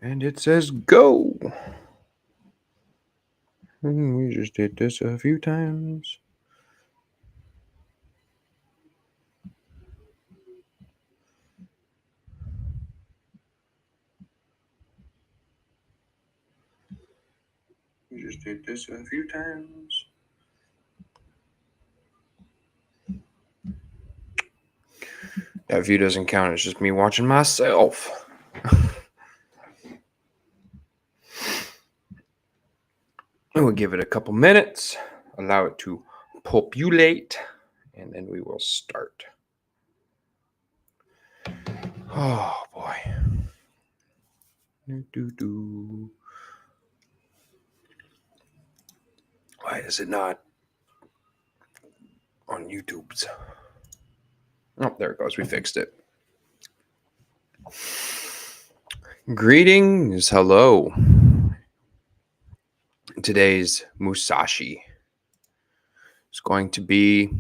And it says go. We just did this a few times. We just did this a few times. That view doesn't count. It's just me watching myself. And we'll give it a couple minutes, allow it to populate, and then we will start. Oh boy. Why is it not on YouTube's? Oh, there it goes. We fixed it. Greetings. Hello. Today's Musashi is going to be.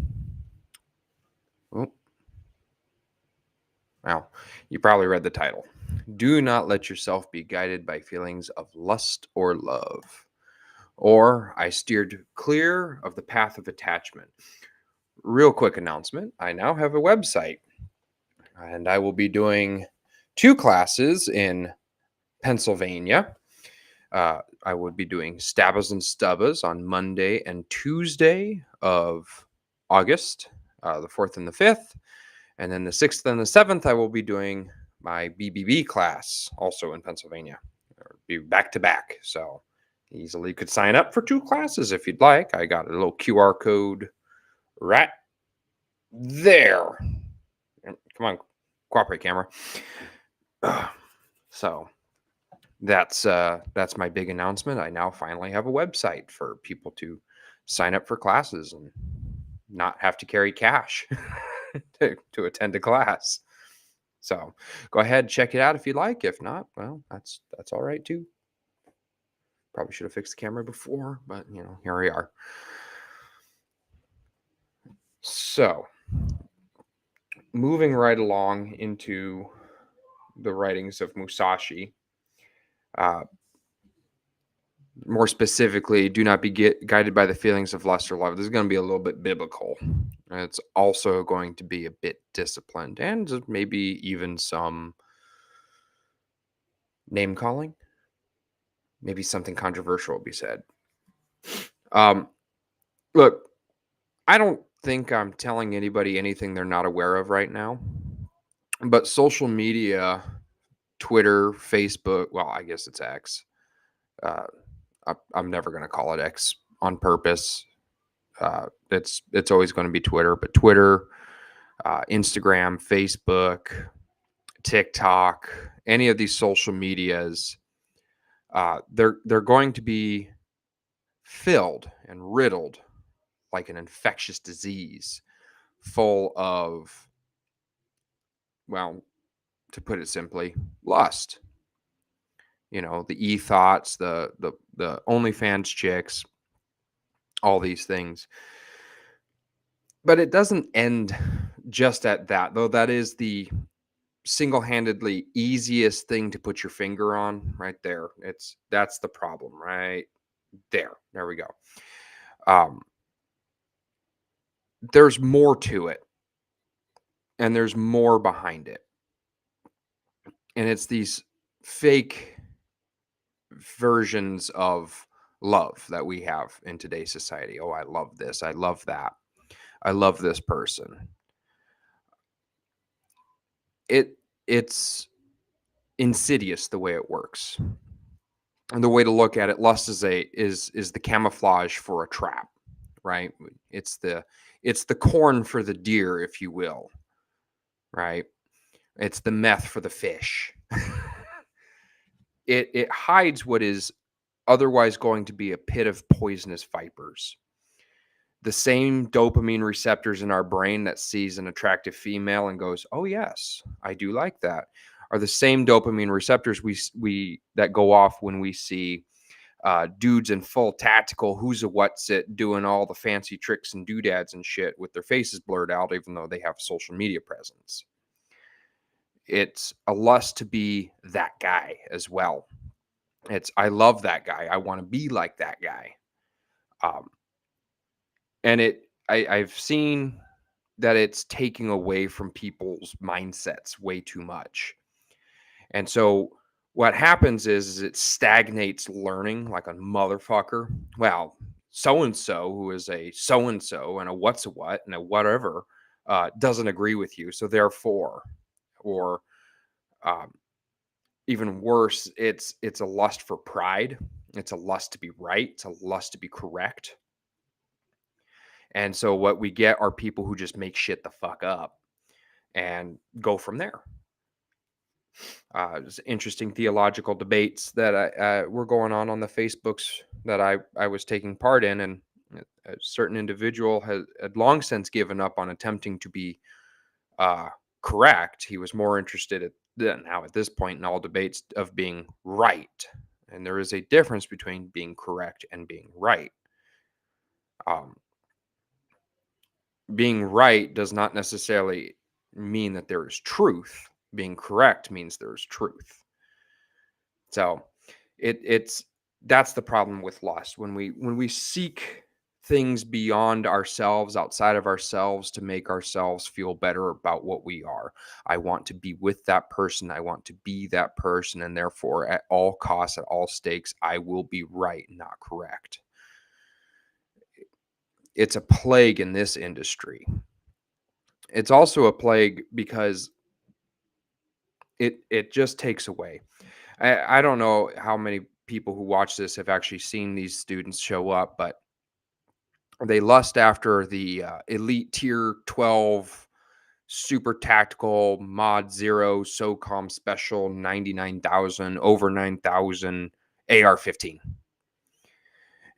Oh, well, you probably read the title. Do not let yourself be guided by feelings of lust or love. Or I steered clear of the path of attachment. Real quick announcement. I now have a website, and I will be doing 2 classes in Pennsylvania. I would be doing Stabbas and Stubbas on Monday and Tuesday of August, the 4th and the 5th. And then the 6th and the 7th, I will be doing my BBB class, also in Pennsylvania. It'll be back to back. So easily could sign up for 2 classes if you'd like. I got a little QR code right there. Come on, cooperate, camera. So that's my big announcement. I now finally have a website for people to sign up for classes and not have to carry cash to attend a class. So go ahead, check it out if you like. If not, well, that's all right too. Probably should have fixed the camera before, but here we are. So moving right along into the writings of Musashi. More specifically, do not be guided by the feelings of lust or love. This is going to be a little bit biblical. It's also going to be a bit disciplined and maybe even some name calling. Maybe something controversial will be said. Look, I don't think I'm telling anybody anything they're not aware of right now. But social media, Twitter, Facebook, well, I guess it's X. I'm never going to call it X on purpose. It's always going to be Twitter, but Twitter, Instagram, Facebook, TikTok, any of these social medias, they're going to be filled and riddled like an infectious disease, full of, well, to put it simply, lust. The e-thoughts, the OnlyFans chicks, all these things. But it doesn't end just at that, though. That is the single-handedly easiest thing to put your finger on right there. That's the problem right there. There we go. There's more to it, and there's more behind it. And it's these fake versions of love that we have in today's society. Oh, I love this. I love that. I love this person. It's insidious the way it works. And the way to look at it, lust is the camouflage for a trap, right? It's the corn for the deer, if you will, right? It's the meth for the fish. It hides what is otherwise going to be a pit of poisonous vipers. The same dopamine receptors in our brain that sees an attractive female and goes, "Oh yes, I do like that," are the same dopamine receptors we that go off when we see dudes in full tactical who's a what's it doing all the fancy tricks and doodads and shit with their faces blurred out, even though they have social media presence. It's a lust to be that guy as well. It's, I love that guy. I want to be like that guy. Um, and I've seen that it's taking away from people's mindsets way too much. And so what happens is it stagnates learning like a motherfucker. Well, so and so, who is a so and so and a what's a what and a whatever, doesn't agree with you. So therefore, or um, even worse, it's a lust for pride. It's a lust to be right. It's a lust to be correct. And so what we get are people who just make shit the fuck up and go from there. There's interesting theological debates that were going on the Facebooks that I was taking part in, and a certain individual had long since given up on attempting to be uh, correct. He was more interested now at this point in all debates of being right, and there is a difference between being correct and being right. Um, Being right does not necessarily mean that there is truth. Being correct means there is truth. So it's that's the problem with lust. When we seek things beyond ourselves, outside of ourselves, to make ourselves feel better about what we are. I want to be with that person. I want to be that person. And therefore, at all costs, at all stakes, I will be right, not correct. It's a plague in this industry. It's also a plague because it just takes away. I don't know how many people who watch this have actually seen these students show up, but they lust after the elite tier 12 super tactical mod zero SOCOM special 99,000 over 9,000 AR-15.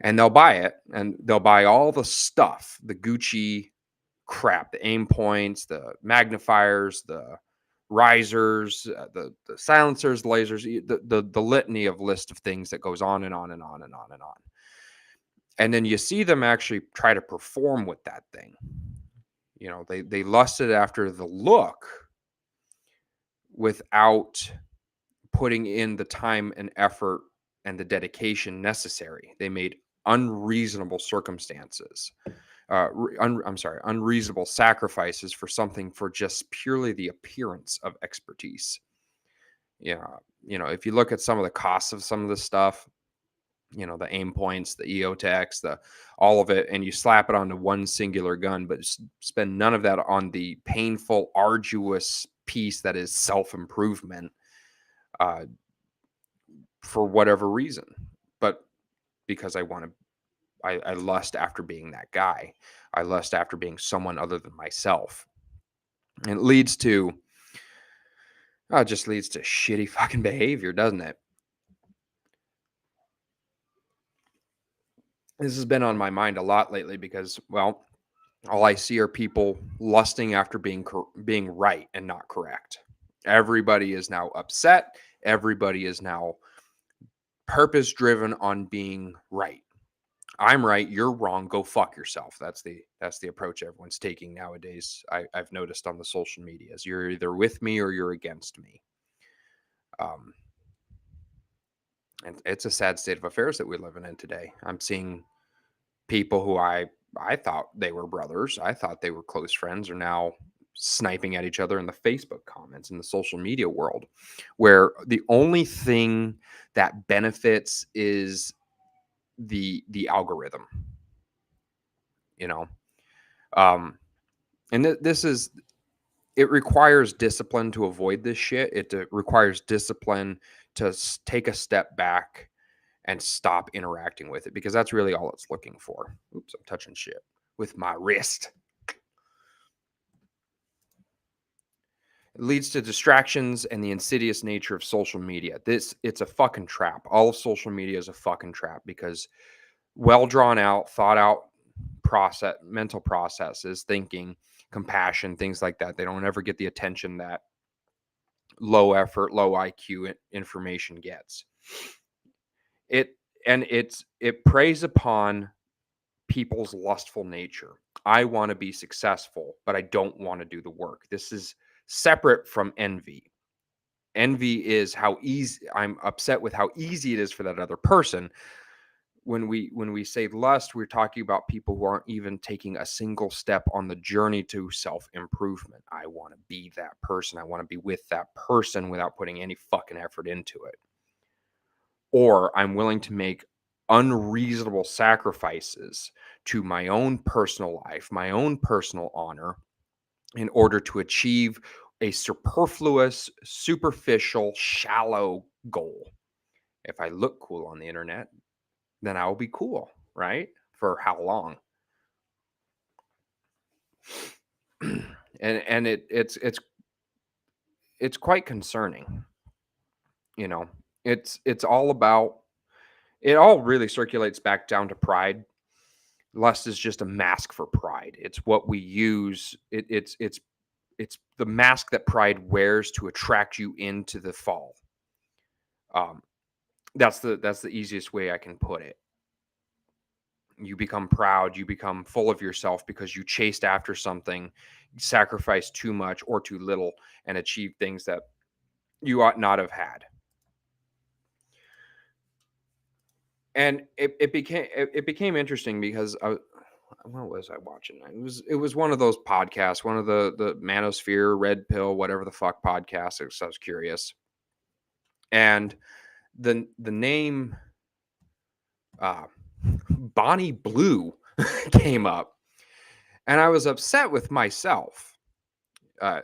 And they'll buy it, and they'll buy all the stuff, the Gucci crap, the aim points, the magnifiers, the risers, the silencers, the lasers, the litany of list of things that goes on and on and on and on and on. And then you see them actually try to perform with that thing. You know, they lusted after the look without putting in the time and effort and the dedication necessary. They made unreasonable circumstances. Unreasonable sacrifices for something for just purely the appearance of expertise. Yeah, if you look at some of the costs of some of this stuff, the aim points, the EOTechs, the all of it, and you slap it onto one singular gun, but spend none of that on the painful, arduous piece that is self-improvement, uh, for whatever reason. But because I lust after being that guy. I lust after being someone other than myself. And it just leads to shitty fucking behavior, doesn't it? This has been on my mind a lot lately because, well, all I see are people lusting after being right and not correct. Everybody is now upset. Everybody is now purpose driven on being right. I'm right, you're wrong, go fuck yourself. That's the approach everyone's taking nowadays. I've noticed on the social medias. You're either with me or you're against me. Um, and it's a sad state of affairs that we're living in today. I'm seeing people who I thought they were brothers, I thought they were close friends, are now sniping at each other in the Facebook comments in the social media world, where the only thing that benefits is the algorithm, you know. Um, and it requires discipline to avoid this shit. It requires discipline to take a step back and stop interacting with it, because that's really all it's looking for. Oops, I'm touching shit with my wrist. It leads to distractions and the insidious nature of social media. It's a fucking trap. All of social media is a fucking trap because well drawn out, thought out mental processes, thinking, compassion, things like that. They don't ever get the attention that low effort, low IQ information gets. It preys upon people's lustful nature. I want to be successful, but I don't want to do the work. This is separate from envy. Envy is how easy I'm upset with how easy it is for that other person. When we say lust, we're talking about people who aren't even taking a single step on the journey to self-improvement. I want to be that person. I want to be with that person without putting any fucking effort into it. Or I'm willing to make unreasonable sacrifices to my own personal life, my own personal honor, in order to achieve a superfluous, superficial, shallow goal. If I look cool on the internet, then I will be cool, right? For how long? And it's quite concerning. You know, it's all about, it all really circulates back down to pride. Lust is just a mask for pride. It's what we use. It's the mask that pride wears to attract you into the fall. Um, that's the easiest way I can put it. You become proud, you become full of yourself because you chased after something, sacrificed too much or too little, and achieved things that you ought not have had. And it became interesting because what was I watching? It was one of those podcasts, one of the Manosphere, Red Pill, whatever the fuck podcast. I was curious, and the name uh, Bonnie Blue came up, and I was upset with myself. Uh,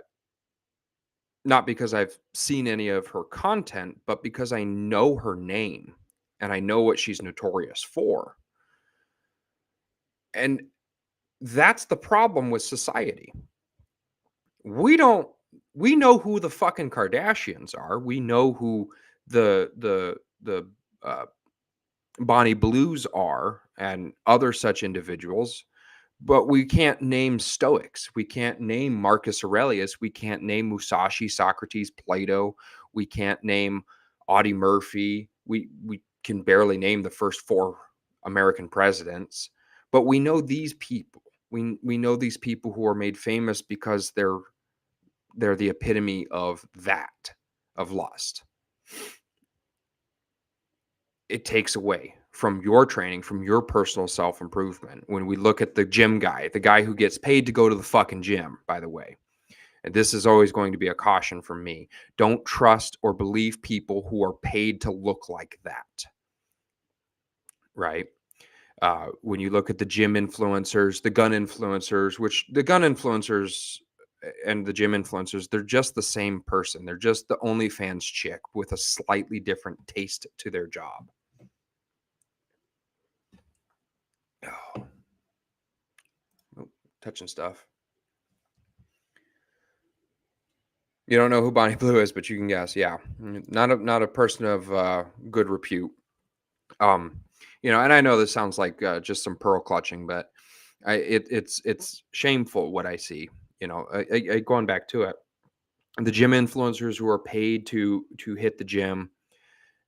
Not because I've seen any of her content, but because I know her name and I know what she's notorious for. And that's the problem with society. We don't we know who the fucking Kardashians are. We know who the uh, Bonnie Blues are and other such individuals, but we can't name Stoics. We can't name Marcus Aurelius. We can't name Musashi, Socrates, Plato. We can't name Audie Murphy. We can barely name the first four American presidents, but we know these people. We know these people who are made famous because they're the epitome of that, of lust. It takes away from your training, from your personal self improvement. When we look at the gym guy, the guy who gets paid to go to the fucking gym, by the way, and this is always going to be a caution from me, don't trust or believe people who are paid to look like that, right? When you look at the gym influencers, the gun influencers, which the gun influencers and the gym influencers, they're just the same person. They're just the OnlyFans chick with a slightly different taste to their job. Oh, touching stuff. You don't know who Bonnie Blue is, but you can guess. Yeah, not a person of good repute. Um, and I know this sounds like just some pearl clutching, but it's shameful what I see. Going back to it, the gym influencers who are paid to hit the gym,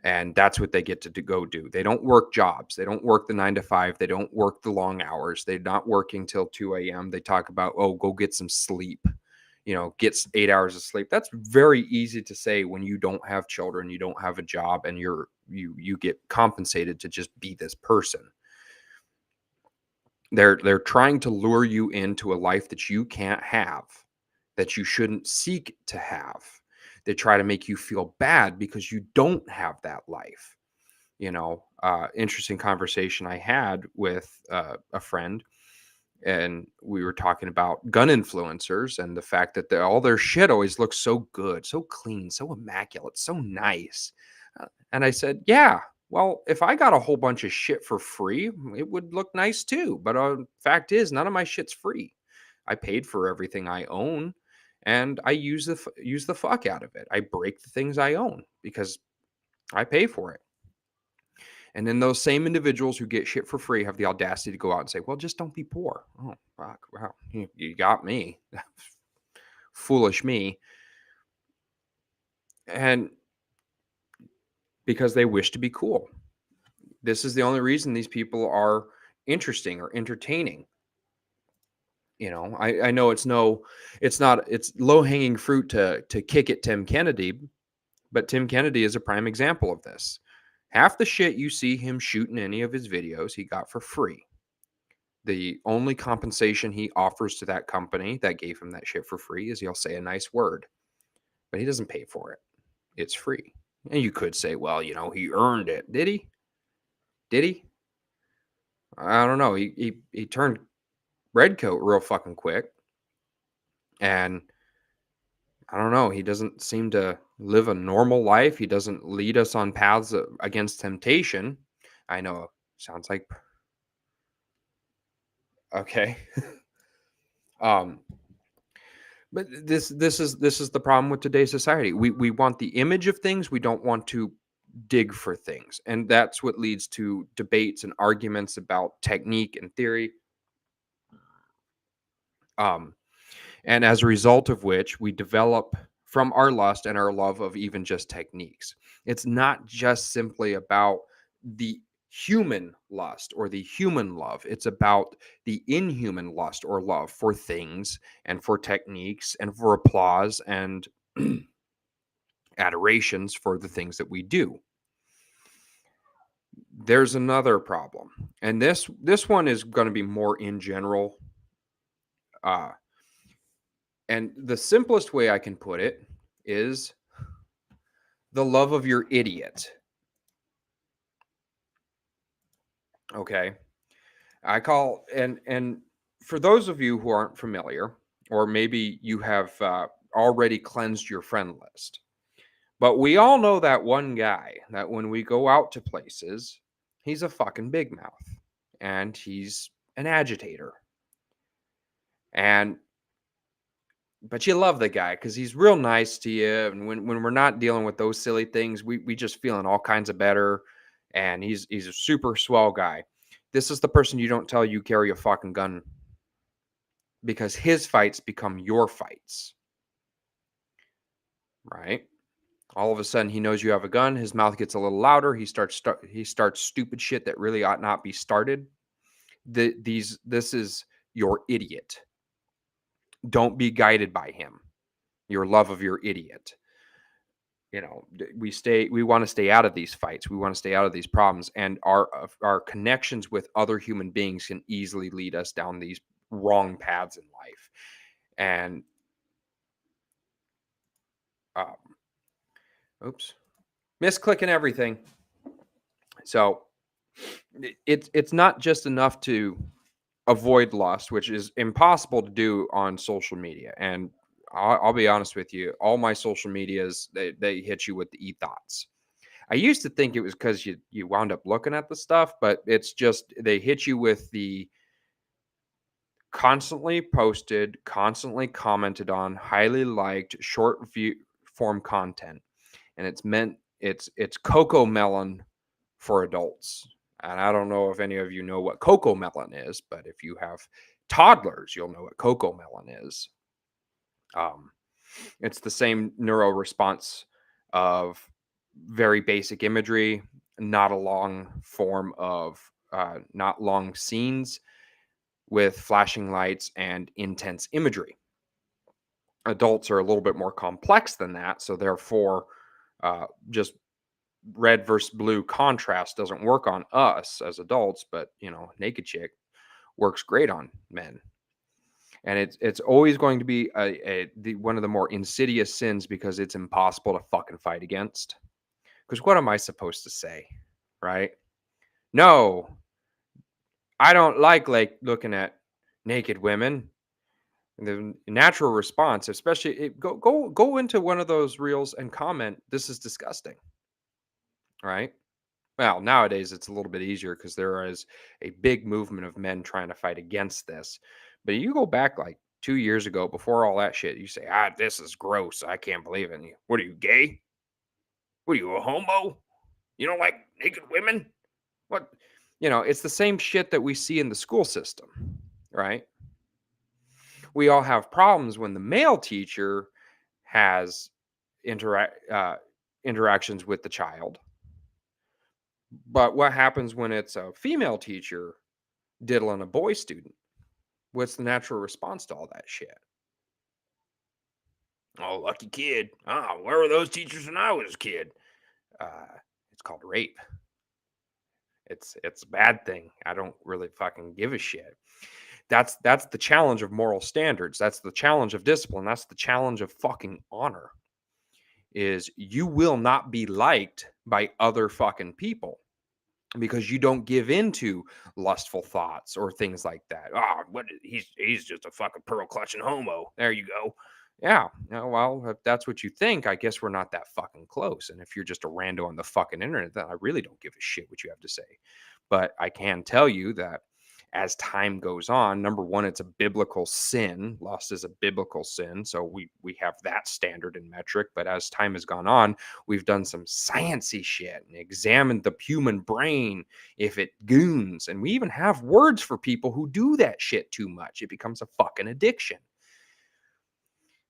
and that's what they get to go do. They don't work jobs. They don't work the 9 to 5. They don't work the long hours. They're not working till 2 a.m. They talk about, oh, go get some sleep. Gets 8 hours of sleep. That's very easy to say when you don't have children, you don't have a job, and you get compensated to just be this person. They're trying to lure you into a life that you can't have, that you shouldn't seek to have. They try to make you feel bad because you don't have that life. Interesting conversation I had with a friend, and we were talking about gun influencers and the fact that all their shit always looks so good, so clean, so immaculate, so nice. And I said, yeah, well, if I got a whole bunch of shit for free, it would look nice too. But fact is, none of my shit's free. I paid for everything I own, and I use the fuck out of it. I break the things I own because I pay for it. And then those same individuals who get shit for free have the audacity to go out and say, well, just don't be poor. Oh, fuck. Wow. You got me. Foolish me. And because they wish to be cool. This is the only reason these people are interesting or entertaining. I know it's low hanging fruit to kick at Tim Kennedy, But Tim Kennedy is a prime example of this. Half the shit you see him shoot in any of his videos, he got for free. The only compensation he offers to that company that gave him that shit for free is he'll say a nice word, but he doesn't pay for it. It's free. And you could say, well, he earned it. Did he? Did he? I don't know. He turned redcoat real fucking quick. And I don't know. He doesn't seem to live a normal life. He doesn't lead us on paths against temptation. I know. Sounds like okay. um, but this is the problem with today's society. We want the image of things. We don't want to dig for things, and that's what leads to debates and arguments about technique and theory. And as a result of which we develop from our lust and our love of even just techniques. It's not just simply about the human lust or the human love. It's about the inhuman lust or love for things and for techniques and for applause and adorations for the things that we do. There's another problem, and this one is going to be more in general. And the simplest way I can put it is the love of your idiot. Okay. I call and for those of you who aren't familiar, or maybe you have already cleansed your friend list, but we all know that one guy that when we go out to places, he's a fucking big mouth and he's an agitator. But you love the guy because he's real nice to you. And when we're not dealing with those silly things, we just feeling all kinds of better. And he's a super swell guy. This is the person you don't tell you carry a fucking gun because his fights become your fights. Right? All of a sudden he knows you have a gun. His mouth gets a little louder. He starts stupid shit that really ought not be started. This is your idiot. Don't be guided by him. Your love of your idiot. We want to stay out of these fights. We want to stay out of these problems, and our connections with other human beings can easily lead us down these wrong paths in life. And misclicking everything. So it's not just enough to avoid lust, which is impossible to do on social media. And I'll be honest with you, all my social medias, they hit you with the e-thoughts. I used to think it was because you wound up looking at the stuff, but it's just they hit you with the constantly posted, constantly commented on, highly liked, short view form content. And it's Coco Melon for adults. And I don't know if any of you know what Coco Melon is, but if you have toddlers, you'll know what Coco Melon is. It's the same neuro response of very basic imagery, not a long form of, not long scenes with flashing lights and intense imagery. Adults are a little bit more complex than that, so therefore, just red versus blue contrast doesn't work on us as adults, but naked chick works great on men. And it's always going to be one of the more insidious sins because it's impossible to fucking fight against. Because what am I supposed to say, right? No, I don't like looking at naked women. The natural response, especially go into one of those reels and comment, "This is disgusting," right? Well, nowadays it's a little bit easier because there is a big movement of men trying to fight against this. But you go back like 2 years ago, before all that shit, you say, this is gross. I can't believe it. What are you, gay? What are you, a homo? You don't like naked women? What? It's the same shit that we see in the school system, right? We all have problems when the male teacher has interactions with the child. But what happens when it's a female teacher diddling a boy student? What's the natural response to all that shit? Oh, lucky kid. Oh, where were those teachers when I was a kid? Uh, it's called rape. It's a bad thing. I don't really fucking give a shit. That's the challenge of moral standards. That's the challenge of discipline. That's the challenge of fucking honor. Is you will not be liked by other fucking people because you don't give into lustful thoughts or things like that. Ah, he's just a fucking pearl clutching homo. There you go. Yeah. Yeah, well, if that's what you think, I guess we're not that fucking close. And if you're just a rando on the fucking internet, then I really don't give a shit what you have to say. But I can tell you that as time goes on, number one, it's a biblical sin. Lust is a biblical sin. So we have that standard and metric. But as time has gone on, we've done some sciency shit and examined the human brain if it goons. And we even have words for people who do that shit too much. It becomes a fucking addiction.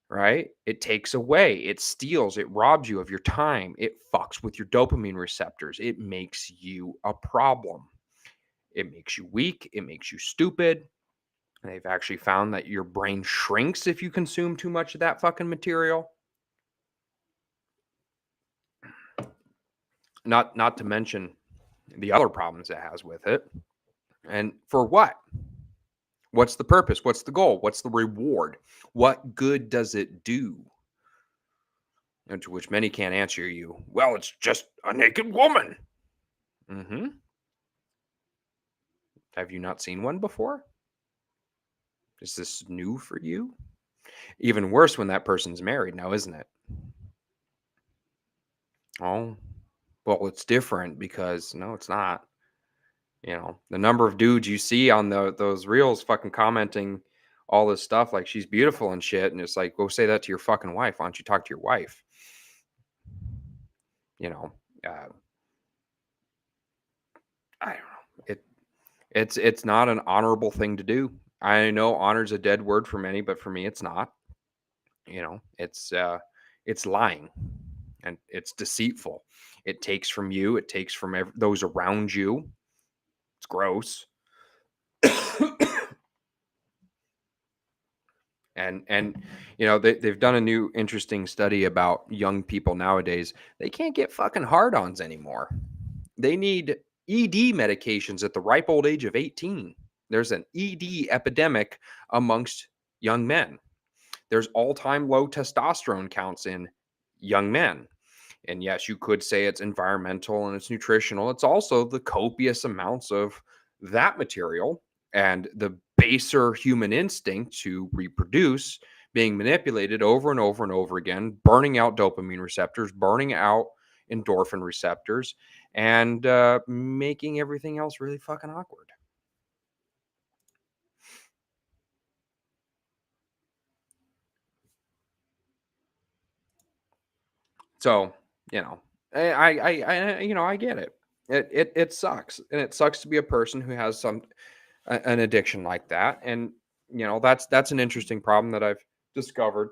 Right? It takes away, it steals, it robs you of your time, it fucks with your dopamine receptors, it makes you a problem. It makes you weak, it makes you stupid. They've actually found that your brain shrinks if you consume too much of that fucking material. Not to mention the other problems it has with it. And for what? What's the purpose? What's the goal? What's the reward? What good does it do? And to which many can't answer you. Well, it's just a naked woman. Hmm. Have you not seen one before? Is this new for you? Even worse when that person's married now, isn't it? Oh, well, it's different because no, it's not. The number of dudes you see on those reels fucking commenting all this stuff like she's beautiful and shit, and it's like, go say that to your fucking wife. Why don't you talk to your wife? You know, uh, I don't know. It's not an honorable thing to do. I know honor's a dead word for many, but for me, it's not. It's lying and it's deceitful. It takes from you. It takes from those around you. It's gross. And they've done a new interesting study about young people nowadays. They can't get fucking hard-ons anymore. They need ED medications at the ripe old age of 18. There's an ED epidemic amongst young men. There's all-time low testosterone counts in young men. And yes, you could say it's environmental and it's nutritional. It's also the copious amounts of that material and the baser human instinct to reproduce being manipulated over and over and over again, burning out dopamine receptors, burning out endorphin receptors, and making everything else really fucking awkward. So, you know, I get it. It sucks, and it sucks to be a person who has an addiction like that, and that's an interesting problem that I've discovered.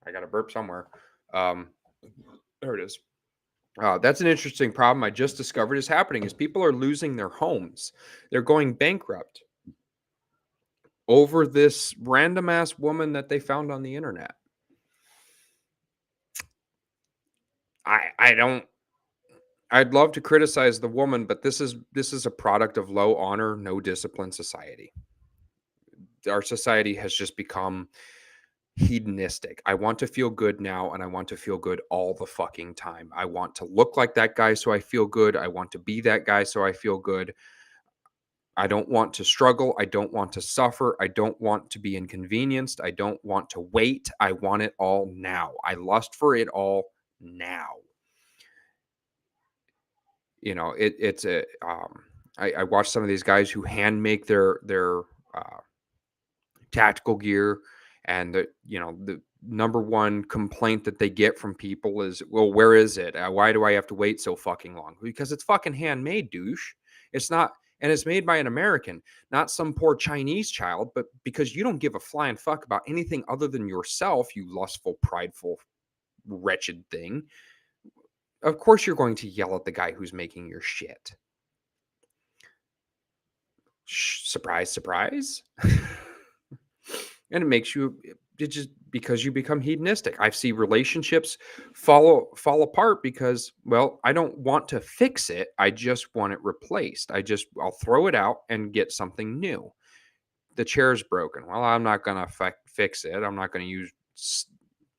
I got to burp somewhere. Um, there it is. That's an interesting problem I just discovered is happening. Is people are losing their homes, they're going bankrupt over this random ass woman that they found on the internet. I don't. I'd love to criticize the woman, but this is a product of low honor, no discipline society. Our society has just become hedonistic. I want to feel good now and I want to feel good all the fucking time. I want to look like that guy so I feel good. I want to be that guy so I feel good. I don't want to struggle. I don't want to suffer. I don't want to be inconvenienced. I don't want to wait. I want it all now. I lust for it all now. It's a I watch some of these guys who hand make their uh, tactical gear, and the number one complaint that they get from people is, well, where is it? Why do I have to wait so fucking long? Because it's fucking handmade, douche. It's not. And it's made by an American, not some poor Chinese child, but because you don't give a flying fuck about anything other than yourself, you lustful, prideful, wretched thing. Of course you're going to yell at the guy who's making your shit. Surprise, surprise. And it makes you it's just because you become hedonistic. I've seen relationships fall apart because, well, I don't want to fix it. I just want it replaced. I'll throw it out and get something new. The chair's broken. Well, I'm not going to fix it. I'm not going to use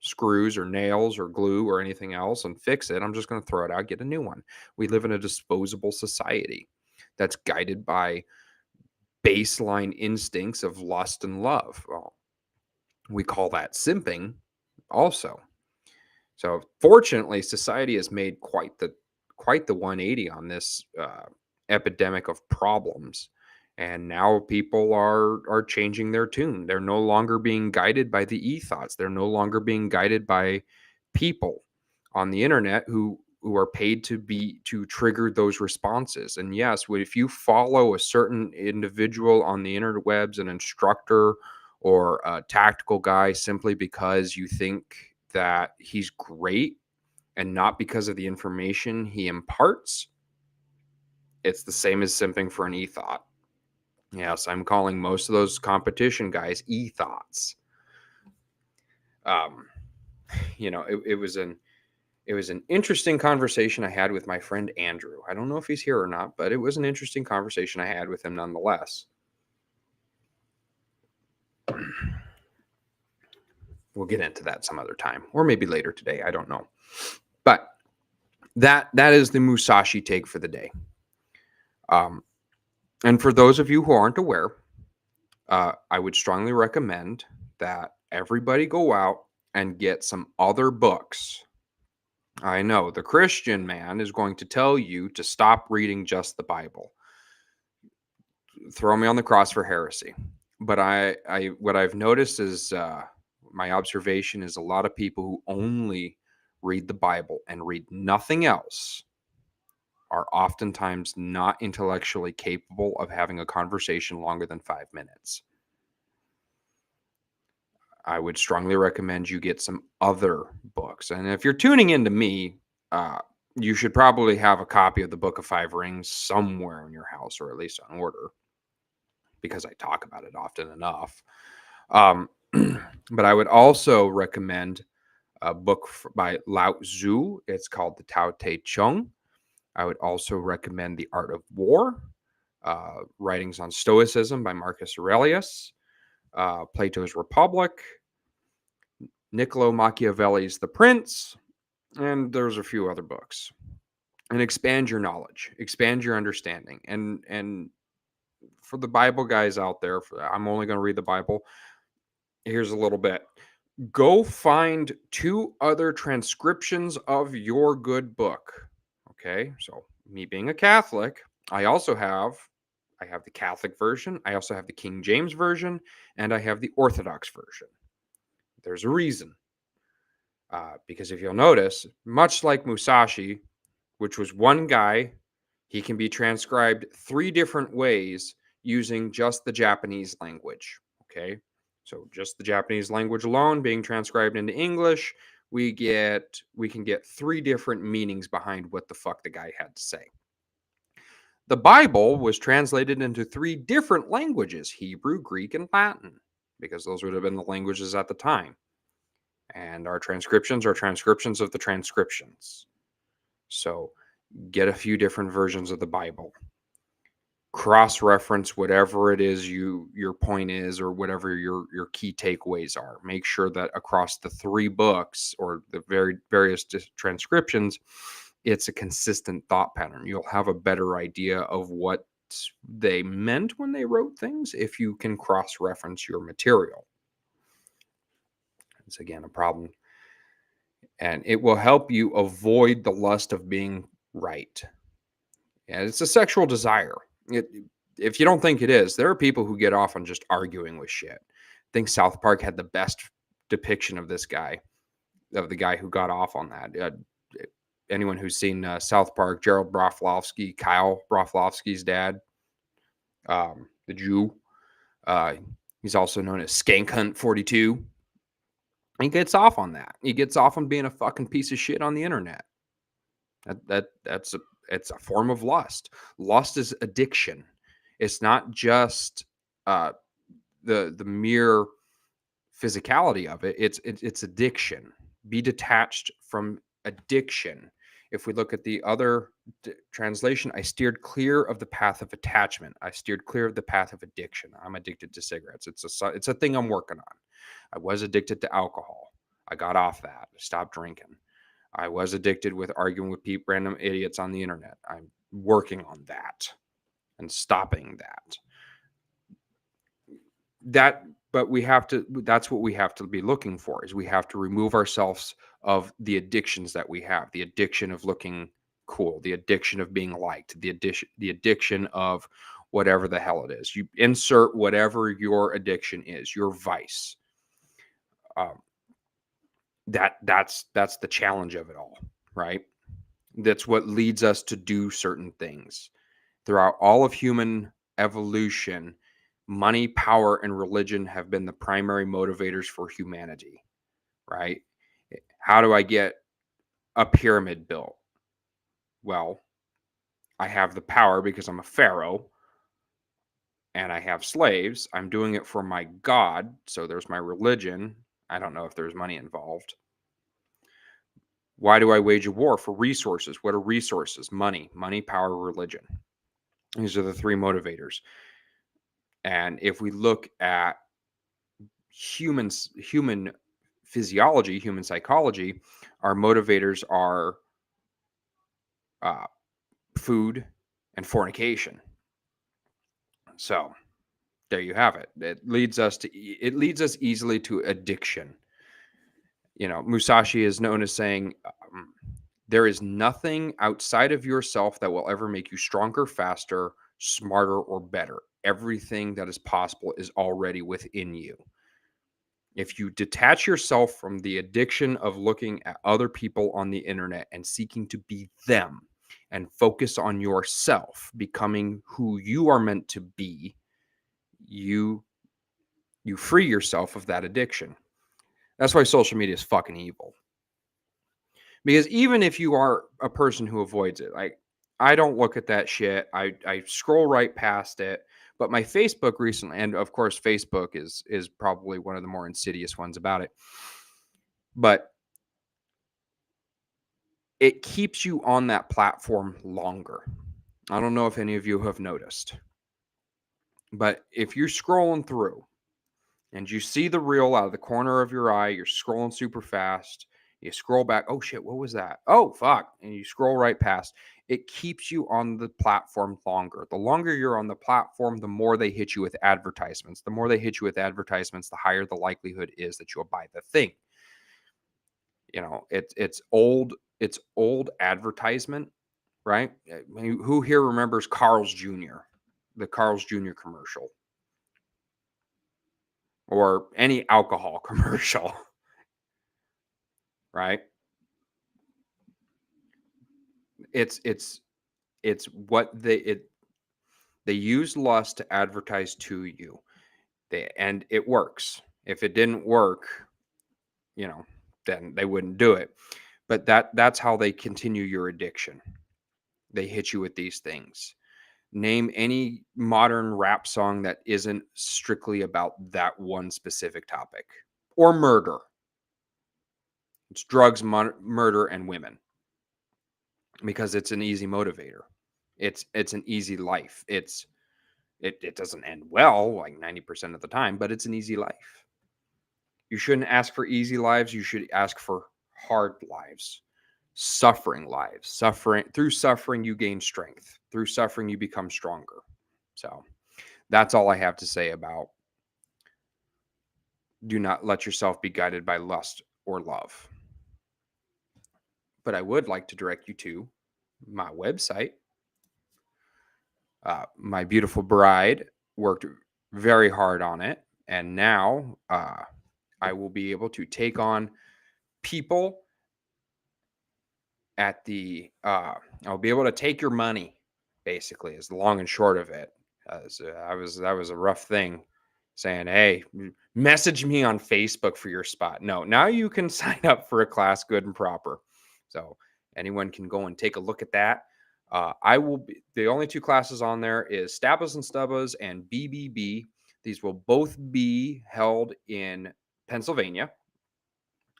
screws or nails or glue or anything else and fix it. I'm just going to throw it out, get a new one. We live in a disposable society that's guided by baseline instincts of lust and love. Well, we call that simping also. So fortunately, society has made quite the 180 on this epidemic of problems, and now people are changing their tune. They're no longer being guided by the e-thoughts. They're no longer being guided by people on the internet who are paid to trigger those responses. And yes, if you follow a certain individual on the interwebs, an instructor or a tactical guy, simply because you think that he's great and not because of the information he imparts, it's the same as simping for an e-thought. Yes, I'm calling most of those competition guys e-thoughts. Um, it was an interesting conversation I had with my friend Andrew. I don't know if he's here or not, but it was an interesting conversation I had with him nonetheless. We'll get into that some other time, or maybe later today. I don't know. But that is the Musashi take for the day. And for those of you who aren't aware, I would strongly recommend that everybody go out and get some other books. I know the Christian man is going to tell you to stop reading just the Bible. Throw me on the cross for heresy. But what I've noticed is my observation is a lot of people who only read the Bible and read nothing else are oftentimes not intellectually capable of having a conversation longer than 5 minutes. I would strongly recommend you get some other books. And if you're tuning into me, you should probably have a copy of the Book of Five Rings somewhere in your house, or at least on order, because I talk about it often enough. But I would also recommend a book by Lao Tzu. It's called the Tao Te Ching. I would also recommend The Art of War, writings on Stoicism by Marcus Aurelius, Plato's Republic, Niccolo Machiavelli's The Prince, and there's a few other books. And expand your knowledge, expand your understanding. And for the Bible guys out there, I'm only going to read the Bible. Here's a little bit. Go find 2 other transcriptions of your good book. Okay, so me being a Catholic, I have the Catholic version, I also have the King James version, and I have the Orthodox version. There's a reason. Because if you'll notice, much like Musashi, which was one guy, he can be transcribed 3 different ways using just the Japanese language. Okay, so just the Japanese language alone being transcribed into English, we can get 3 different meanings behind what the fuck the guy had to say. The Bible was translated into 3 different languages: Hebrew, Greek, and Latin, because those would have been the languages at the time. And our transcriptions are transcriptions of the transcriptions. So get a few different versions of the Bible. Cross-reference whatever it is your point is, or whatever your key takeaways are. Make sure that across the 3 books or the various transcriptions, it's a consistent thought pattern. You'll have a better idea of what they meant when they wrote things if you can cross-reference your material. It's again a problem, and it will help you avoid the lust of being right. And it's a sexual desire. If you don't think it is, there are people who get off on just arguing with shit. I think South Park had the best depiction of this guy, of the guy who got off on that. Anyone who's seen South Park, Gerald Broflovsky, Kyle Broflovsky's dad, the Jew, he's also known as Skank Hunt 42. He gets off on that. He gets off on being a fucking piece of shit on the internet. It's a form of lust. Lust is addiction. It's not just the mere physicality of it. It's addiction. Be detached from addiction. If we look at the other translation, I steered clear of the path of attachment. I steered clear of the path of addiction. I'm addicted to cigarettes. It's a thing I'm working on. I was addicted to alcohol. I got off that. I stopped drinking. I was addicted with arguing with random idiots on the internet. I'm working on that and stopping that. But we have to, that's what we have to be looking for, is we have to remove ourselves of the addictions that we have, the addiction of looking cool, the addiction of being liked, the addiction of whatever the hell it is. You insert whatever your addiction is, your vice. That's the challenge of it all, right? That's what leads us to do certain things. Throughout all of human evolution, money, power, and religion have been the primary motivators for humanity, right? How do I get a pyramid built? Well, I have the power because I'm a pharaoh and I have slaves. I'm doing it for my God. So there's my religion. I don't know if there's money involved. Why do I wage a war? For resources. What are resources? Money, power, religion. These are the three motivators. And if we look at human physiology, human psychology, our motivators are food and fornication. So there you have it. It leads us easily to addiction. Musashi is known as saying, there is nothing outside of yourself that will ever make you stronger, faster, smarter, or better. Everything that is possible is already within you. If you detach yourself from the addiction of looking at other people on the internet and seeking to be them and focus on yourself, becoming who you are meant to be, you free yourself of that addiction. That's why social media is fucking evil. Because even if you are a person who avoids it, like, I don't look at that shit. I scroll right past it. But my Facebook recently, and of course, Facebook is probably one of the more insidious ones about it. But it keeps you on that platform longer. I don't know if any of you have noticed. But if you're scrolling through and you see the reel out of the corner of your eye, you're scrolling super fast, you scroll back, oh shit, what was that? Oh, fuck. And you scroll right past. It keeps you on the platform longer. The longer you're on the platform, the more they hit you with advertisements. The more they hit you with advertisements, the higher the likelihood is that you'll buy the thing. It's old advertisement, right? Who here remembers Carl's Jr., the Carl's Jr. commercial? Or any alcohol commercial, right? It's what they use lust to advertise to you. And it works. If it didn't work, then they wouldn't do it. But that's how they continue your addiction. They hit you with these things. Name any modern rap song that isn't strictly about that one specific topic. Or murder. It's drugs, murder, and women. Because it's an easy motivator. It's an easy life. It doesn't end well like 90% of the time, but it's an easy life. You shouldn't ask for easy lives. You should ask for hard lives, suffering lives. Through suffering, you gain strength. Through suffering, you become stronger. So that's all I have to say about do not let yourself be guided by lust or love. But I would like to direct you to my website. My beautiful bride worked very hard on it. And now I will be able to take on people at the, I'll be able to take your money, basically, is the long and short of it. That was a rough thing saying, hey, message me on Facebook for your spot. No, now you can sign up for a class good and proper. So anyone can go and take a look at that. I will be, the only two classes on there is Stabbas and Stubbas and BBB. These will both be held in Pennsylvania.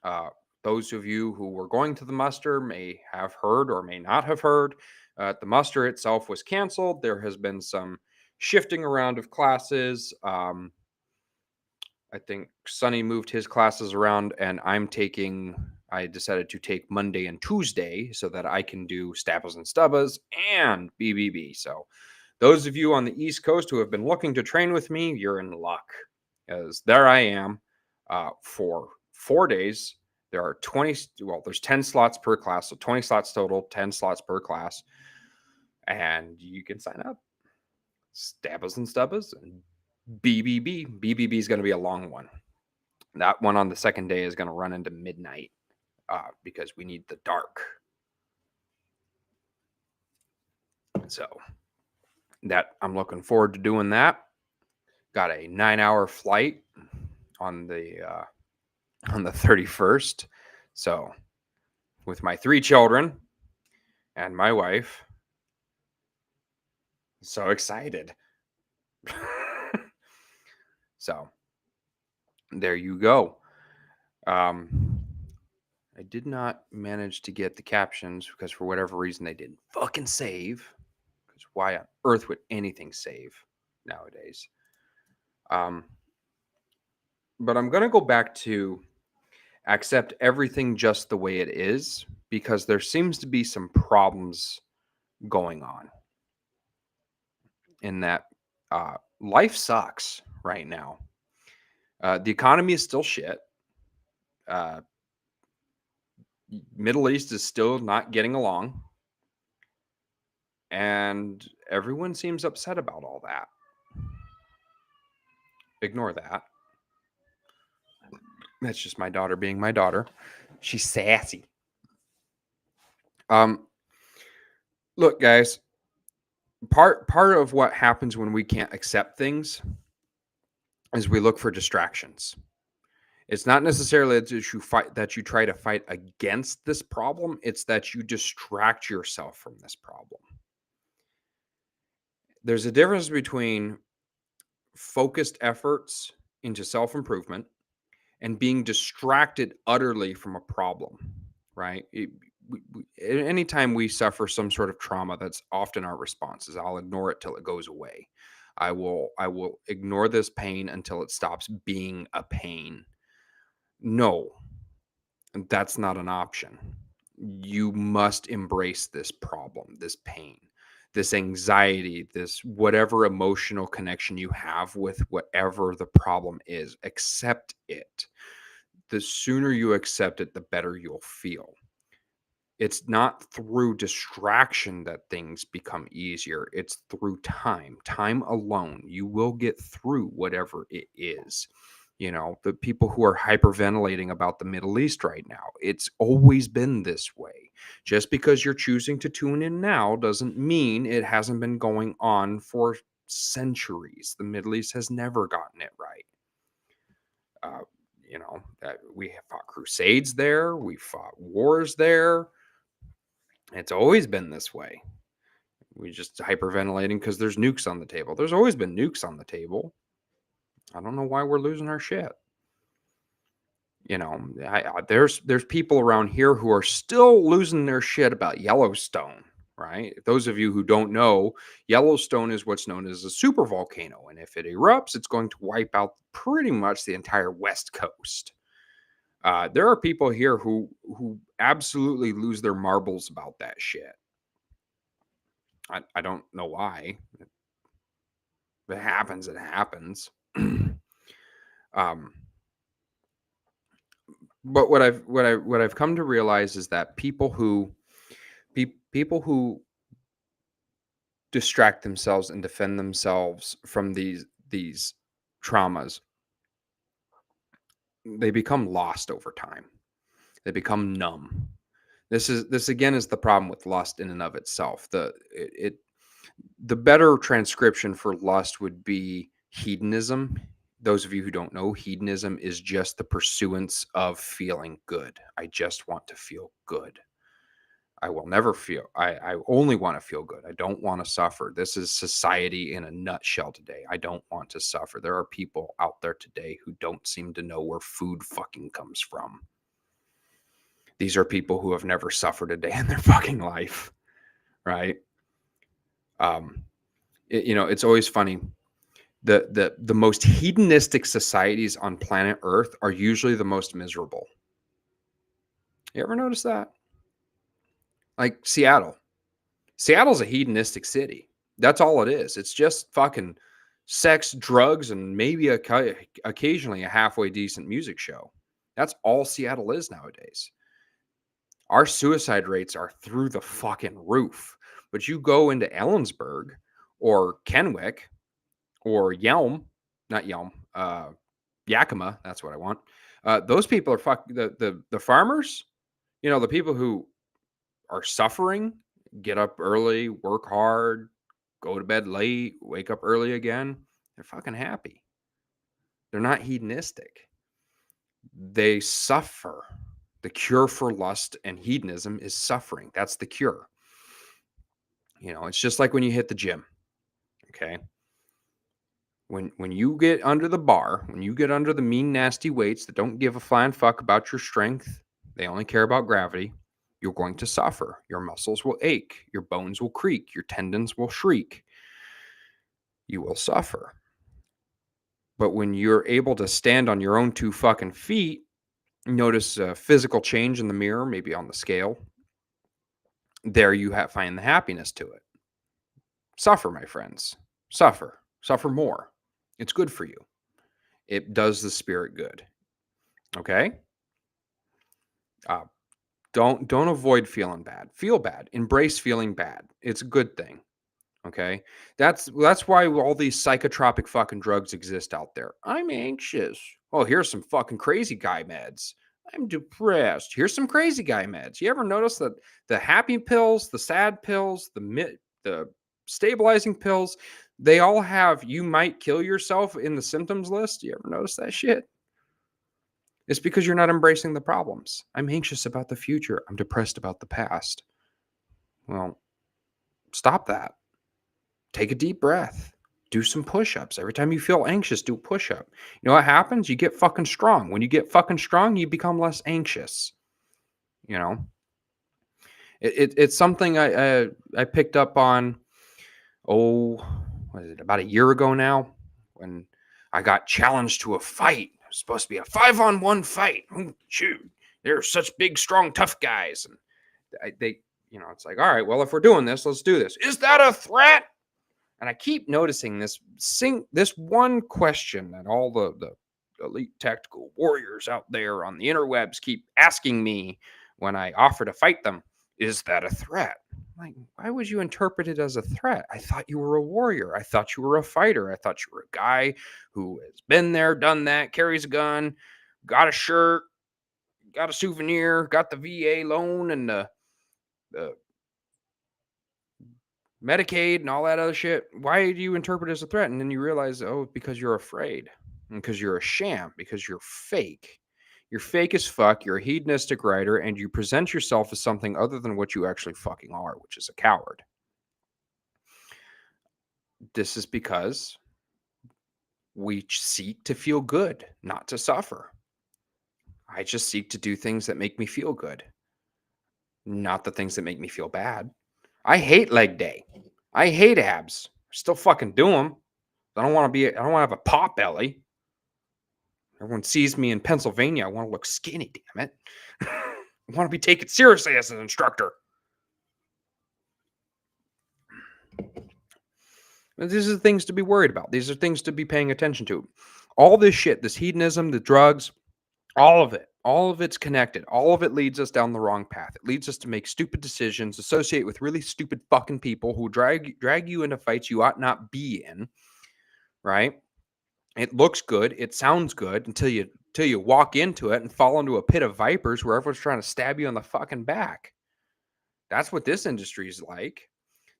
Uh, those of you who were going to the muster may have heard or may not have heard. The muster itself was canceled. There has been some shifting around of classes. I think Sonny moved his classes around, and I decided to take Monday and Tuesday so that I can do Stabbles and Stubbas and BBB. So, those of you on the East Coast who have been looking to train with me, you're in luck. As there I am for 4 days. There are there's 10 slots per class, so 20 slots total, 10 slots per class. And you can sign up. Stabbles and Stubbas and BBB. BBB is going to be a long one. That one on the second day is going to run into midnight because we need the dark. So that I'm looking forward to doing that. Got a 9-hour flight on the 31st. So with my 3 children and my wife, so excited. So there you go. I did not manage to get the captions because for whatever reason they didn't fucking save. Because why on earth would anything save nowadays? But I'm going to go back to accept everything just the way it is because there seems to be some problems going on in that life sucks right now. The economy is still shit. Middle East is still not getting along. And everyone seems upset about all that. Ignore that. That's just my daughter being my daughter. She's sassy. Look, guys, part of what happens when we can't accept things is we look for distractions. It's not necessarily that you try to fight against this problem. It's that you distract yourself from this problem. There's a difference between focused efforts into self-improvement and being distracted utterly from a problem, right? Anytime we suffer some sort of trauma, that's often our response is I'll ignore it till it goes away. I will ignore this pain until it stops being a pain. No, that's not an option. You must embrace this problem, this pain, this anxiety, this whatever emotional connection you have with whatever the problem is. Accept it. The sooner you accept it, the better you'll feel. It's not through distraction that things become easier. It's through time alone. You will get through whatever it is. You know, the people who are hyperventilating about the Middle East right now, it's always been this way. Just because you're choosing to tune in now doesn't mean it hasn't been going on for centuries. The Middle East has never gotten it right. We have fought crusades there. We fought wars there. It's always been this way. We just hyperventilating because there's nukes on the table. There's always been nukes on the table. I don't know why we're losing our shit. There's people around here who are still losing their shit about Yellowstone, right? Those of you who don't know, Yellowstone is what's known as a super volcano, and if it erupts, it's going to wipe out pretty much the entire West Coast. There are people here who absolutely lose their marbles about that shit. I don't know why. If it happens, it happens. But what I've come to realize is that people who distract themselves and defend themselves from these traumas, they become lost over time. They become numb. This again is the problem with lust in and of itself. The better transcription for lust would be hedonism. Those of you who don't know, hedonism is just the pursuance of feeling good. I just want to feel good. I will never feel, I only want to feel good. I don't want to suffer. This is society in a nutshell today. I don't want to suffer. There are people out there today who don't seem to know where food fucking comes from. These are people who have never suffered a day in their fucking life, right? It's always funny. The most hedonistic societies on planet Earth are usually the most miserable. You ever notice that? Like Seattle. Seattle's a hedonistic city. That's all it is. It's just fucking sex, drugs, and maybe occasionally a halfway decent music show. That's all Seattle is nowadays. Our suicide rates are through the fucking roof. But you go into Ellensburg or Kenwick or not Yelm, Yakima, that's what I want. Those people are the farmers, the people who are suffering, get up early, work hard, go to bed late, wake up early again. They're fucking happy. They're not hedonistic. They suffer. The cure for lust and hedonism is suffering. That's the cure. It's just like when you hit the gym. Okay. When you get under the bar, when you get under the mean, nasty weights that don't give a flying fuck about your strength, they only care about gravity, you're going to suffer. Your muscles will ache. Your bones will creak. Your tendons will shriek. You will suffer. But when you're able to stand on your own two fucking feet, notice a physical change in the mirror, maybe on the scale, there you find the happiness to it. Suffer, my friends. Suffer. Suffer more. It's good for you. It does the spirit good. Okay? Don't avoid feeling bad. Feel bad. Embrace feeling bad. It's a good thing. Okay? That's why all these psychotropic fucking drugs exist out there. I'm anxious. Oh, here's some fucking crazy guy meds. I'm depressed. Here's some crazy guy meds. You ever notice that the happy pills, the sad pills, the stabilizing pills, they all have you might kill yourself in the symptoms list? You ever notice that shit? It's because you're not embracing the problems. I'm anxious about the future. I'm depressed about the past. Well, stop that. Take a deep breath. Do some push-ups. Every time you feel anxious, do a push-up. You know what happens? You get fucking strong. When you get fucking strong, you become less anxious. It's something I picked up on, what is it, about a year ago now, when I got challenged to a fight. It was supposed to be a 5-on-1 fight. Oh, shoot, they're such big, strong, tough guys, and it's like, all right, well, if we're doing this, let's do this. Is that a threat? And I keep noticing this one question that all the elite tactical warriors out there on the interwebs keep asking me when I offer to fight them. Is that a threat? Like, why would you interpret it as a threat? I thought you were a warrior. I thought you were a fighter. I thought you were a guy who has been there, done that, carries a gun, got a shirt, got a souvenir, got the VA loan and the Medicaid and all that other shit. Why do you interpret it as a threat? And then you realize, because you're afraid, and because you're a sham, because you're fake. You're fake as fuck. You're a hedonistic writer, and you present yourself as something other than what you actually fucking are, which is a coward. This is because we seek to feel good, not to suffer. I just seek to do things that make me feel good, not the things that make me feel bad. I hate leg day. I hate abs. Still fucking do them. I don't want to have a pot belly. Everyone sees me in Pennsylvania. I want to look skinny, damn it. I want to be taken seriously as an instructor. These are things to be worried about. These are things to be paying attention to. All this shit, this hedonism, the drugs, all of it's connected. All of it leads us down the wrong path. It leads us to make stupid decisions, associate with really stupid fucking people who drag you into fights you ought not be in, right? It looks good, it sounds good until you walk into it and fall into a pit of vipers where everyone's trying to stab you on the fucking back. That's what this industry is like.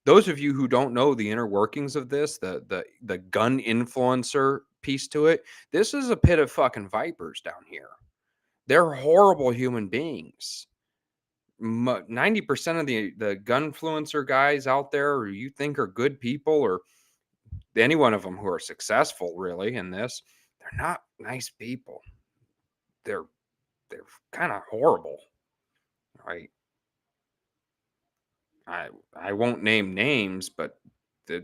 Those of you who don't know the inner workings of this, the gun influencer piece to it, this is a pit of fucking vipers down here. They're horrible human beings. 90% of the gunfluencer guys out there who you think are good people, or any one of them who are successful really in this, they're not nice people. They're kind of horrible, right? I won't name names, but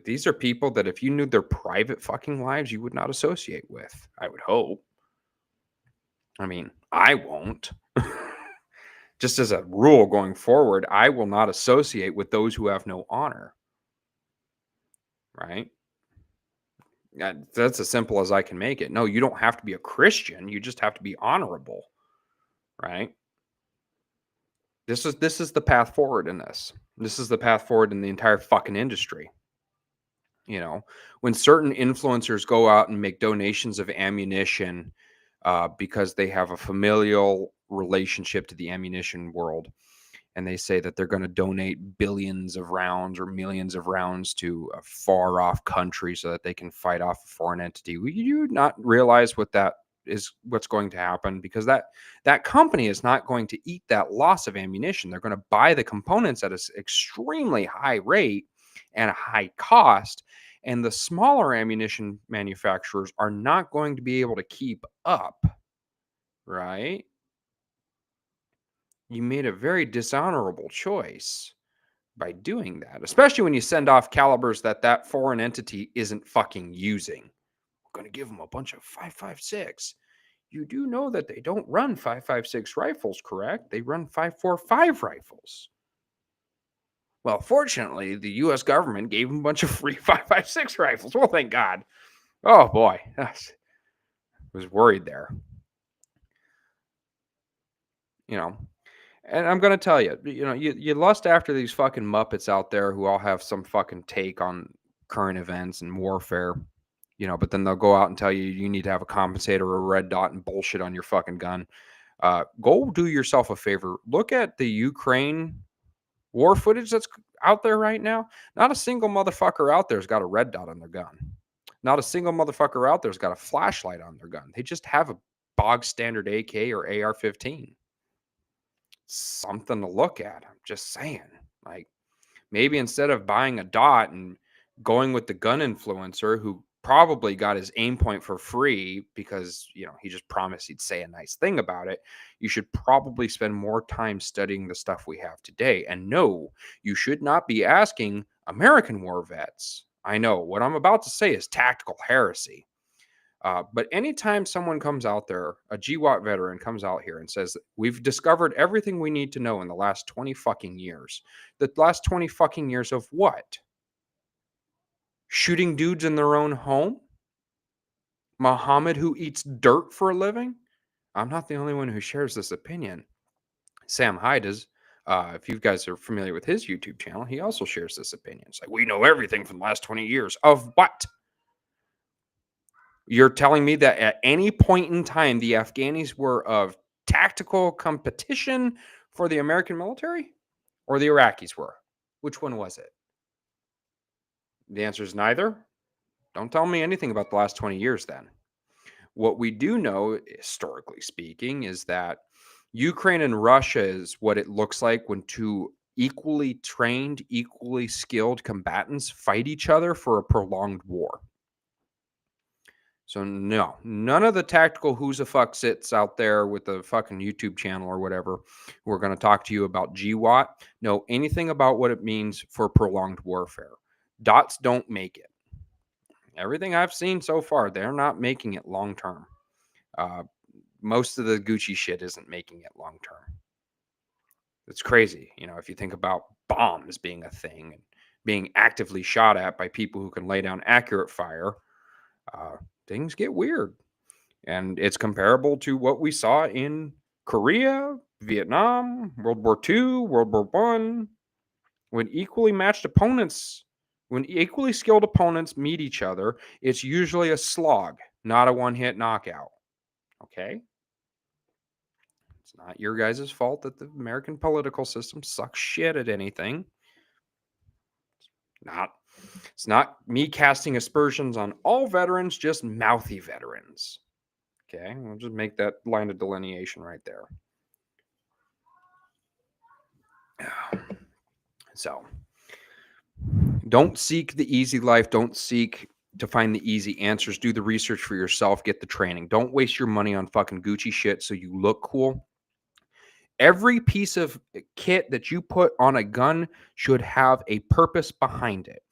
these are people that if you knew their private fucking lives, you would not associate with. I would hope. I mean, I won't. Just as a rule going forward, I will not associate with those who have no honor. Right? That's as simple as I can make it. No, you don't have to be a Christian. You just have to be honorable. Right? This is the path forward in this. This is the path forward in the entire fucking industry. You know, when certain influencers go out and make donations of ammunition because they have a familial relationship to the ammunition world, and they say that they're going to donate billions of rounds or millions of rounds to a far off country so that they can fight off a foreign entity. Will you not realize what's going to happen? Because that company is not going to eat that loss of ammunition. They're going to buy the components at an extremely high rate and a high cost. And the smaller ammunition manufacturers are not going to be able to keep up, right? You made a very dishonorable choice by doing that, especially when you send off calibers that foreign entity isn't fucking using. We're going to give them a bunch of 5.56. You do know that they don't run 5.56 rifles, correct? They run 5.45 rifles. Well, fortunately, the U.S. government gave them a bunch of free 5.56 rifles. Well, thank God. Oh boy, I was worried there. You know, and I'm gonna tell you, you lust after these fucking Muppets out there who all have some fucking take on current events and warfare, but then they'll go out and tell you you need to have a compensator or a red dot and bullshit on your fucking gun. Go do yourself a favor. Look at the Ukraine war footage that's out there right now. Not a single motherfucker out there's got a red dot on their gun. Not a single motherfucker out there's got a flashlight on their gun. They just have a bog standard AK or AR-15. Something to look at. I'm just saying. Like, maybe instead of buying a dot and going with the gun influencer who probably got his aim point for free because, he just promised he'd say a nice thing about it, you should probably spend more time studying the stuff we have today. And no, you should not be asking American war vets. I know what I'm about to say is tactical heresy. But anytime someone comes out there, a GWOT veteran comes out here and says, we've discovered everything we need to know in the last 20 fucking years. The last 20 fucking years of what? Shooting dudes in their own home? Muhammad who eats dirt for a living? I'm not the only one who shares this opinion. Sam Hyde is. If you guys are familiar with his YouTube channel, he also shares this opinion. It's like, we know everything from the last 20 years. Of what? You're telling me that at any point in time, the Afghanis were of tactical competition for the American military, or the Iraqis were? Which one was it? The answer is neither. Don't tell me anything about the last 20 years then. What we do know, historically speaking, is that Ukraine and Russia is what it looks like when two equally trained, equally skilled combatants fight each other for a prolonged war. So no, none of the tactical who's a fuck sits out there with the fucking YouTube channel or whatever who are going to talk to you about GWOT know anything about what it means for prolonged warfare. Dots don't make it. Everything I've seen so far, they're not making it long term. Most of the Gucci shit isn't making it long term. It's crazy, if you think about bombs being a thing and being actively shot at by people who can lay down accurate fire. Things get weird. And it's comparable to what we saw in Korea, Vietnam, World War II, World War I. When equally skilled opponents meet each other, it's usually a slog, not a one-hit knockout. Okay? It's not your guys' fault that the American political system sucks shit at anything. It's not me casting aspersions on all veterans, just mouthy veterans. Okay, we'll just make that line of delineation right there. So don't seek the easy life. Don't seek to find the easy answers. Do the research for yourself. Get the training. Don't waste your money on fucking Gucci shit so you look cool. Every piece of kit that you put on a gun should have a purpose behind it.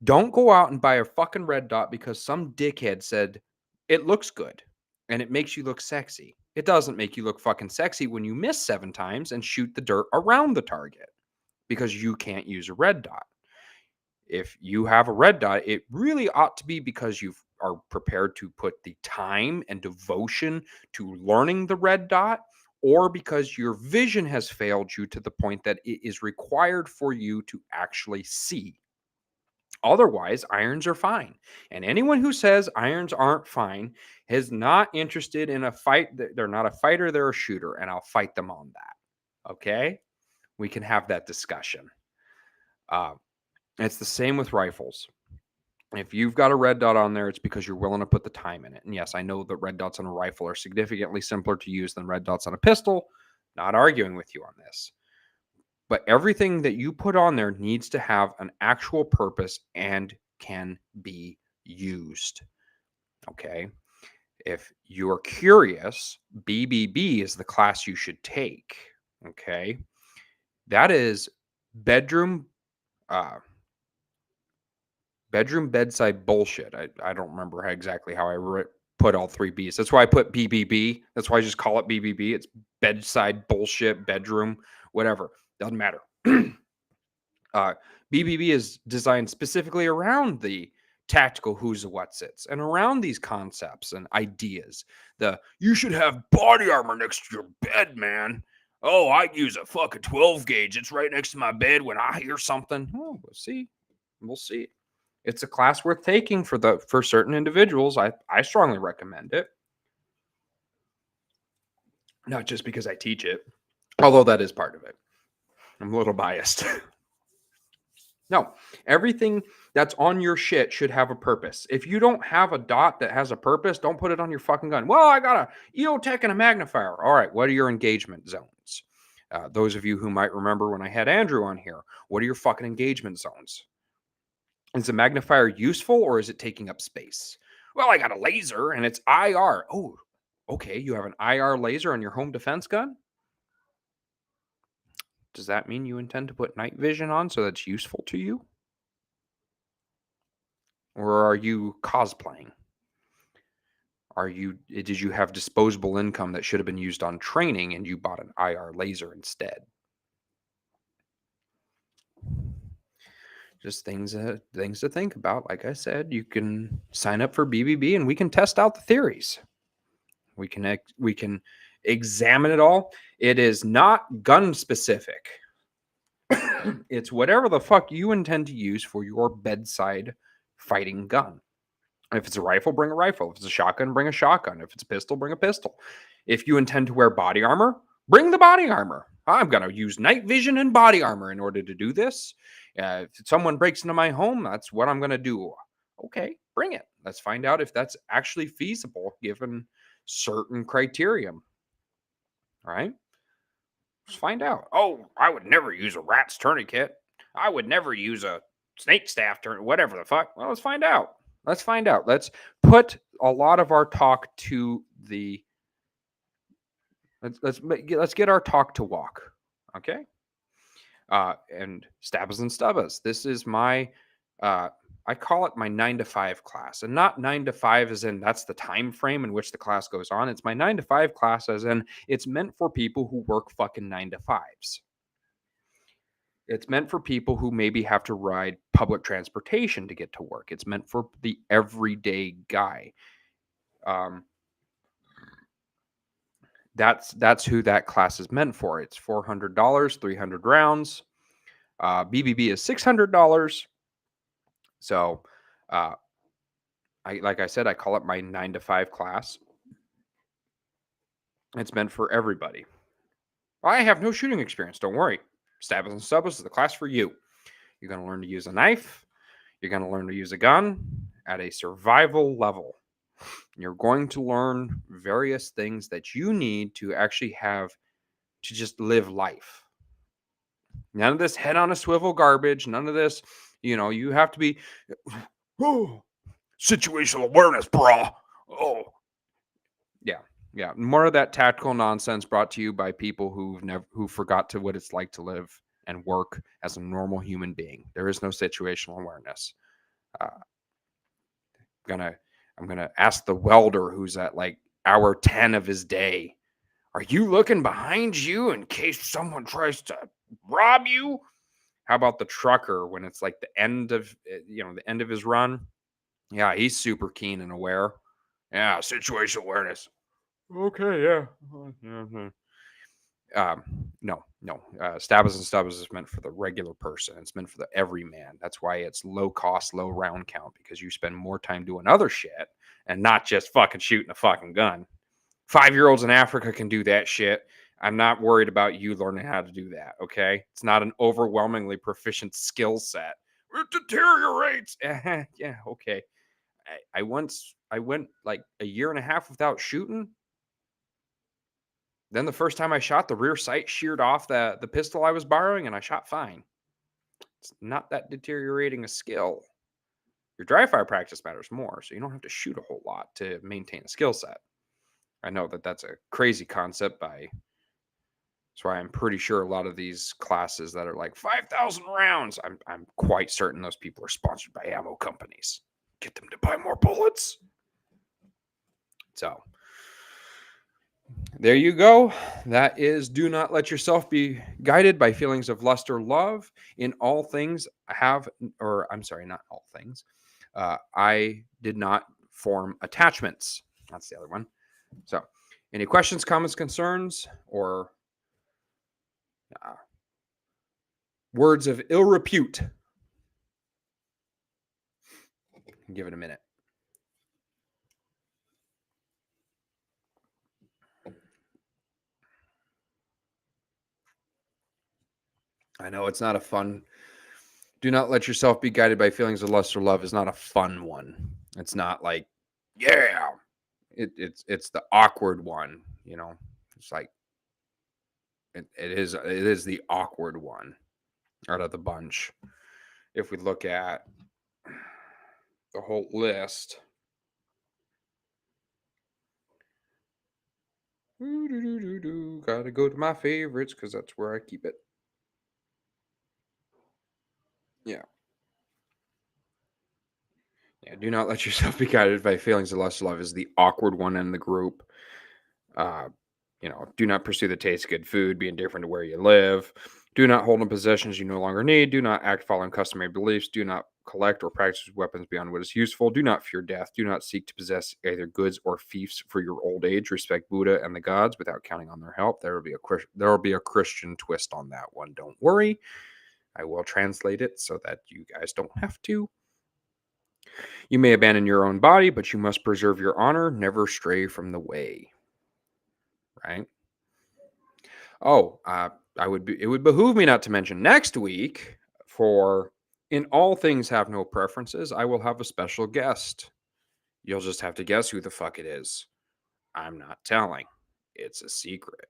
Don't go out and buy a fucking red dot because some dickhead said it looks good and it makes you look sexy. It doesn't make you look fucking sexy when you miss 7 times and shoot the dirt around the target because you can't use a red dot. If you have a red dot, it really ought to be because you are prepared to put the time and devotion to learning the red dot, or because your vision has failed you to the point that it is required for you to actually see. Otherwise, irons are fine. And anyone who says irons aren't fine is not interested in a fight. They're not a fighter, they're a shooter, and I'll fight them on that. Okay? We can have that discussion. It's the same with rifles. If you've got a red dot on there, it's because you're willing to put the time in it. And yes, I know that red dots on a rifle are significantly simpler to use than red dots on a pistol. Not arguing with you on this. But everything that you put on there needs to have an actual purpose and can be used. Okay. If you're curious, BBB is the class you should take. Okay. That is bedroom bedside bullshit. I don't remember exactly how I put all 3 B's. That's why I put BBB. That's why I just call it BBB. It's bedside bullshit, bedroom, whatever. Doesn't matter. BBB is designed specifically around the tactical who's a what's its and around these concepts and ideas. You should have body armor next to your bed, man. Oh, I use a fucking 12 gauge. It's right next to my bed when I hear something. Oh, we'll see. We'll see. It's a class worth taking for certain individuals. I strongly recommend it. Not just because I teach it, although that is part of it. I'm a little biased. No, everything that's on your shit should have a purpose. If you don't have a dot that has a purpose, don't put it on your fucking gun. Well, I got a EOTech and a magnifier. All right, what are your engagement zones? Those of you who might remember when I had Andrew on here, what are your fucking engagement zones? Is the magnifier useful or is it taking up space? Well, I got a laser and it's IR. Oh, okay. You have an IR laser on your home defense gun? Does that mean you intend to put night vision on so that's useful to you? Or are you cosplaying? Did you have disposable income that should have been used on training and you bought an IR laser instead? Just things to think about. Like I said, you can sign up for BBB and we can test out the theories. We can examine it all. It is not gun specific. It's whatever the fuck you intend to use for your bedside fighting gun. If it's a rifle, bring a rifle. If it's a shotgun, bring a shotgun. If it's a pistol, bring a pistol. If you intend to wear body armor, bring the body armor. I'm going to use night vision and body armor in order to do this. If someone breaks into my home, that's what I'm going to do. Okay, bring it. Let's find out if that's actually feasible given certain criteria. All right? Let's find out. Oh, I would never use a rat's tourniquet. I would never use a snake staff whatever the fuck. Well, let's find out. Let's find out. Let's put a lot of our talk to the. Let's get our talk to walk. Okay. And Stabbas and Stubbas. This is my. I call it my 9 to 5 class, and not 9 to 5 as in that's the time frame in which the class goes on. It's my 9 to 5 class as in it's meant for people who work fucking 9 to 5s. It's meant for people who maybe have to ride public transportation to get to work. It's meant for the everyday guy. That's who that class is meant for. It's $400, 300 rounds. BBB is $600. So, like I said, I call it my 9 to 5 class. It's meant for everybody. I have no shooting experience. Don't worry. Stabbas and Stubbas is the class for you. You're going to learn to use a knife. You're going to learn to use a gun at a survival level. You're going to learn various things that you need to actually have to just live life. None of this head on a swivel garbage. None of this, you have to be oh, situational awareness, brah. Oh, yeah. Yeah. More of that tactical nonsense brought to you by people who forgot to what it's like to live and work as a normal human being. There is no situational awareness. Uh, I'm gonna ask the welder who's at like hour 10 of his day. Are you looking behind you in case someone tries to rob you? How about the trucker when it's like the end of the end of his run? Yeah, he's super keen and aware. Yeah, situational awareness. Okay, yeah. Mhm. No. Stabbers and Stubbers is meant for the regular person. It's meant for the everyman. That's why it's low cost, low round count because you spend more time doing other shit and not just fucking shooting a fucking gun. 5-year-olds in Africa can do that shit. I'm not worried about you learning how to do that. Okay, it's not an overwhelmingly proficient skill set. It deteriorates. Yeah, okay. I went like a year and a half without shooting. Then the first time I shot, the rear sight sheared off the pistol I was borrowing, and I shot fine. It's not that deteriorating a skill. Your dry fire practice matters more, so you don't have to shoot a whole lot to maintain a skill set. I know that that's a crazy concept that's why I'm pretty sure a lot of these classes that are like 5,000 rounds, I'm quite certain those people are sponsored by ammo companies. Get them to buy more bullets. So there you go. That is do not let yourself be guided by feelings of lust or love. In all things, not all things. I did not form attachments. That's the other one. So, any questions, comments, concerns, or words of ill repute? Give it a minute. I know it's not a fun. Do not let yourself be guided by feelings of lust or love is not a fun one. It's not like, yeah. It's the awkward one, It's like it is the awkward one out of the bunch. If we look at the whole list, gotta go to my favorites because that's where I keep it. Yeah. Yeah, do not let yourself be guided by feelings of lust or love is the awkward one in the group. Uh, do not pursue the taste of good food, be indifferent to where you live. Do not hold in possessions you no longer need. Do not act following customary beliefs. Do not collect or practice weapons beyond what is useful. Do not fear death. Do not seek to possess either goods or fiefs for your old age. Respect Buddha and the gods without counting on their help. There will be a Christian twist on that one. Don't worry. I will translate it so that you guys don't have to. You may abandon your own body, but you must preserve your honor. Never stray from the way. Right? Oh, it would behoove me not to mention next week for In All Things Have No Preferences, I will have a special guest. You'll just have to guess who the fuck it is. I'm not telling. It's a secret.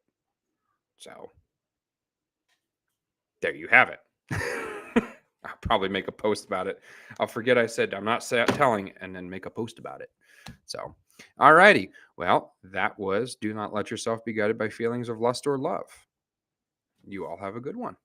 So there you have it. I'll probably make a post about it. I'll forget I said I'm not telling and then make a post about it. So, alrighty. Well, that was Do Not Let Yourself Be Guided by Feelings of Lust or Love. You all have a good one.